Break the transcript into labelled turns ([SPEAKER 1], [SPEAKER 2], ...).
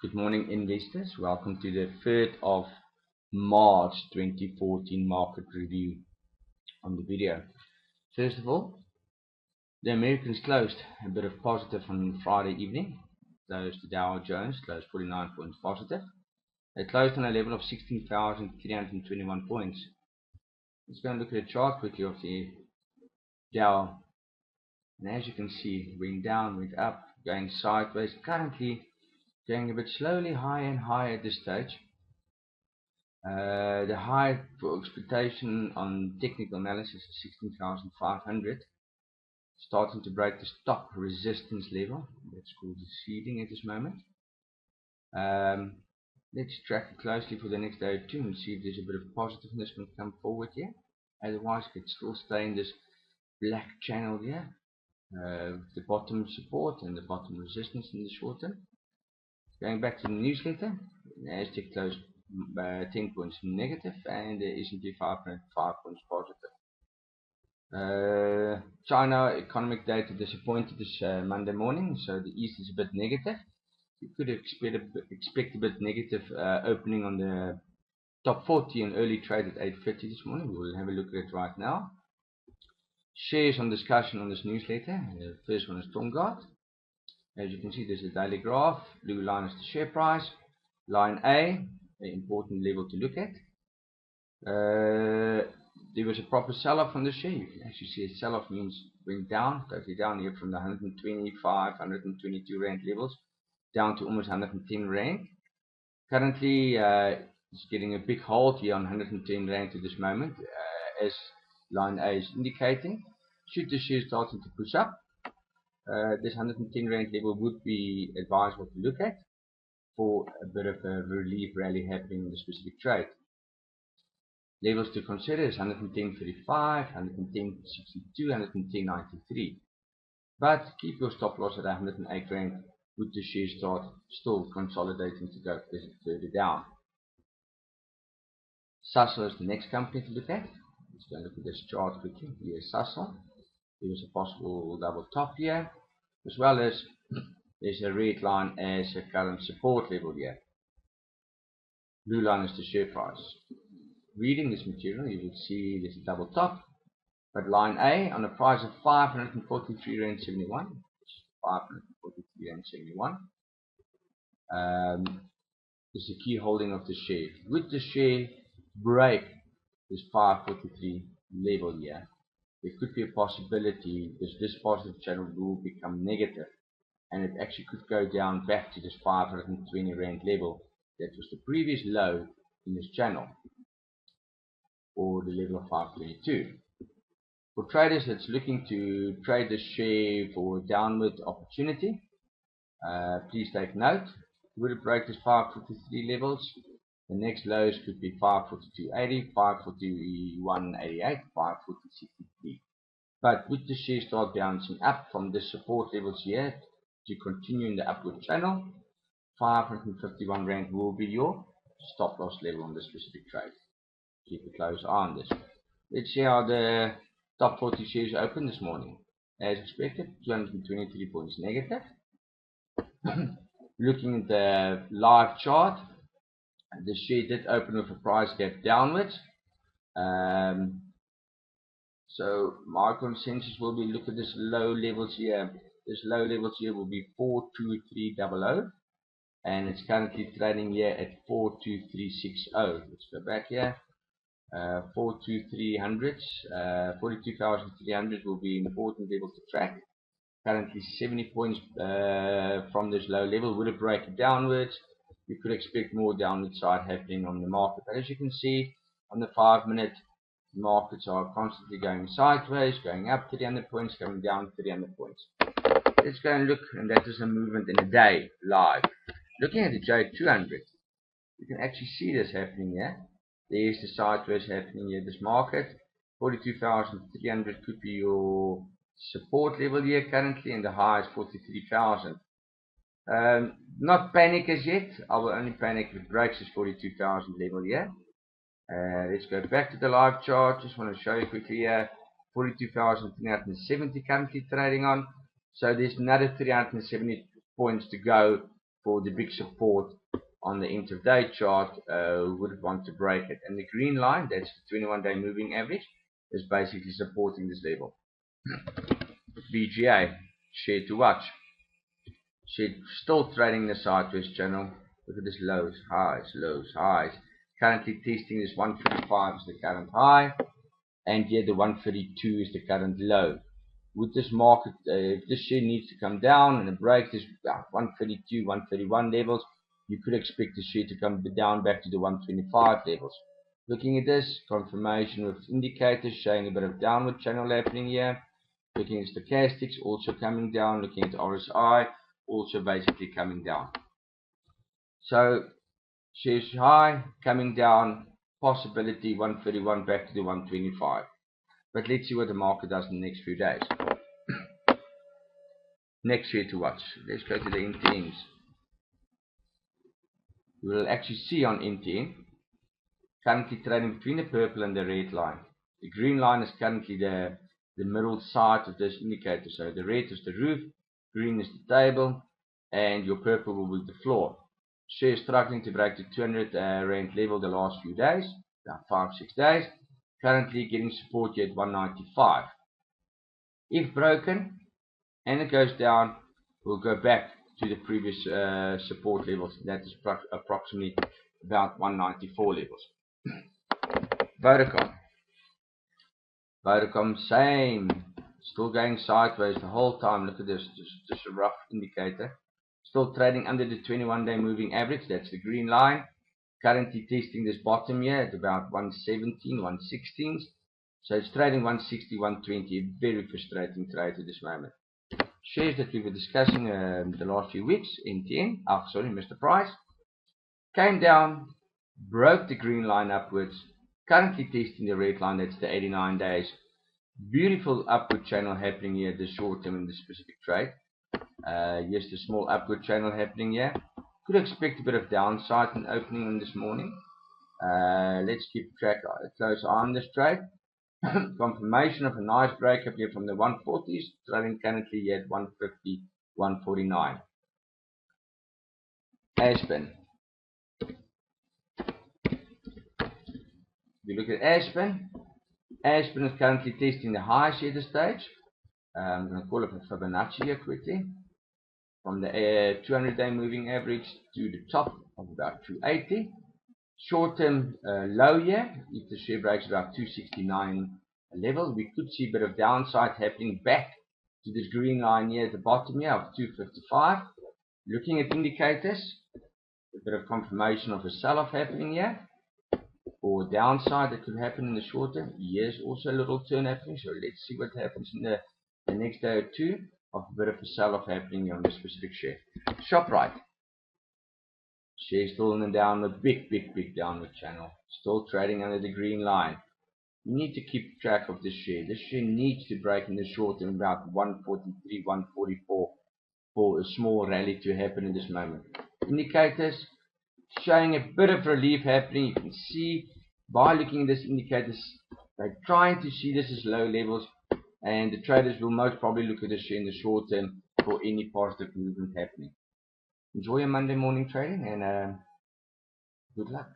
[SPEAKER 1] Good morning, investors. Welcome to the 3rd of March 2014 market review on the video. First of all, the Americans closed a bit of positive on Friday evening. The Dow Jones closed 49 points positive. They closed on a level of 16,321 points. Let's go and look at a chart quickly of the Dow. And as you can see, went down, went up, going sideways. Currently going a bit slowly higher and higher at this stage. The high for expectation on technical analysis is 16,500, starting to break the stop resistance level. That's called seeding at this moment. Let's track it closely for the next day or two and see if there's a bit of positiveness can come forward here. Otherwise, it could still stay in this black channel here, the bottom support and the bottom resistance in the short term. Going back to the newsletter, Nasdaq closed 10 points negative and the S&P 500 5 points positive. China economic data disappointed this Monday morning, so the East is a bit negative. You could expect a bit negative opening on the top 40 and early trade at 8:50 this morning. We will have a look at it right now. Shares on discussion on this newsletter. The first one is Tongaat. As you can see, there's a daily graph. Blue line is the share price. Line A, an important level to look at. There was a proper sell-off on the share. You can actually see a sell-off means went down, totally down here from the 125, 122 rand levels down to almost 110 rand. Currently, it's getting a big hold here on 110 rand to this moment, as line A is indicating. Should the share starting to push up, this 110 rand level would be advisable to look at for a bit of a relief rally happening in the specific trade. Levels to consider is 110.35, 110.62, 110.93. But keep your stop loss at 108 rand with the share start still consolidating to go further down. Sasol is the next company to look at. Let's go and look at this chart quickly. Here's Sasol. There's a possible double top here, as well as there's a red line as a current support level here. Blue line is the share price. Reading this material, you will see there's a double top, but line A on a price of 543 rand 71, 543 rand 71, is the key holding of the share. Would the share break this 543 level here, there could be a possibility this positive channel will become negative, and it actually could go down back to this 520 rand level that was the previous low in this channel, or the level of 522. For traders that's looking to trade the share for downward opportunity, please take note. Would it break this 543 levels, the next lows could be 542.80, 541.88, 540.63. But would the share start bouncing up from the support levels here to continue in the upward channel, 551 rand will be your stop loss level on this specific trade. Keep a close eye on this. Let's see how the top 40 shares opened this morning. As expected, 223 points negative. Looking at the live chart, the share did open with a price gap downwards. So my consensus will be look at this low levels here. This low levels here will be 42300, and it's currently trading here at 42360. Let's go back here. 42300, 42,300 will be an important level to track. Currently 70 points from this low level. Would it break downwards? You could expect more downward side happening on the market. But as you can see on the 5-minute, markets are constantly going sideways, going up 300 points, going down 300 points. Let's go and look, and that is a movement in a day live. Looking at the J200, you can actually see this happening here. There's the sideways happening here. This market, 42,300 could be your support level here currently, and the high is 43,000. Not panic as yet. I will only panic if it breaks this 42,000 level here. Let's go back to the live chart. Just want to show you quickly here. 42,370 currently trading on. So there's another 370 points to go for the big support on the intraday chart, would want to break it. And the green line, that's the 21-day moving average, is basically supporting this level. BGA, share to watch. Share still trading the sideways channel. Look at this lows, highs, lows, highs. Currently testing this 135 is the current high, and here the 132 is the current low. With this market, if this share needs to come down and it breaks this 132, 131 levels, you could expect the share to come down back to the 125 levels. Looking at this, confirmation with indicators showing a bit of downward channel happening here. Looking at stochastics, also coming down. Looking at RSI, also basically coming down. So, shares high, coming down, possibility 131 back to the 125. But let's see what the market does in the next few days. Next share to watch. Let's go to the NTNs. You will actually see on NTN, currently trading between the purple and the red line. The green line is currently the middle side of this indicator. So the red is the roof, green is the table, and your purple will be the floor. Share struggling to break the 200 rand level the last few days, about 5-6 days. Currently getting support here at 195. If broken and it goes down, we'll go back to the previous support levels. That is approximately about 194 levels. Vodacom. Vodacom, same. Still going sideways the whole time. Look at this, just a rough indicator. Still trading under the 21-day moving average. That's the green line. Currently testing this bottom here at about 117, 116. So it's trading 160, 120. A very frustrating trade at this moment. Shares that we were discussing the last few weeks, NTN, Mr. Price, came down, broke the green line upwards, currently testing the red line, that's the 89 days. Beautiful upward channel happening here, the short term in the specific trade. Yes, the small upward channel happening here. Could expect a bit of downside in opening on this morning. Let's keep track, close eye on this trade. Confirmation of a nice break up here from the 140s, trading currently here at 150, 149. Aspen. If you look at Aspen, Aspen is currently testing the highest here at this stage. I'm going to call it a Fibonacci here quickly. From the 200-day moving average to the top of about 280. Short-term low here, if the share breaks about 269 level, we could see a bit of downside happening back to this green line here at the bottom here of 255. Looking at indicators, a bit of confirmation of a sell-off happening here, or downside that could happen in the short term. Yes, also a little turn happening, so let's see what happens in the next day or two of a bit of a sell-off happening here on this specific share. Shoprite. Share still in the downward, big downward channel. Still trading under the green line. You need to keep track of this share. This share needs to break in the short term about 143, 144 for a small rally to happen in this moment. Indicators showing a bit of relief happening. You can see by looking at this indicators, they're trying to see this as low levels, and the traders will most probably look at this share in the short term for any positive movement happening. Enjoy your Monday morning trading, and good luck.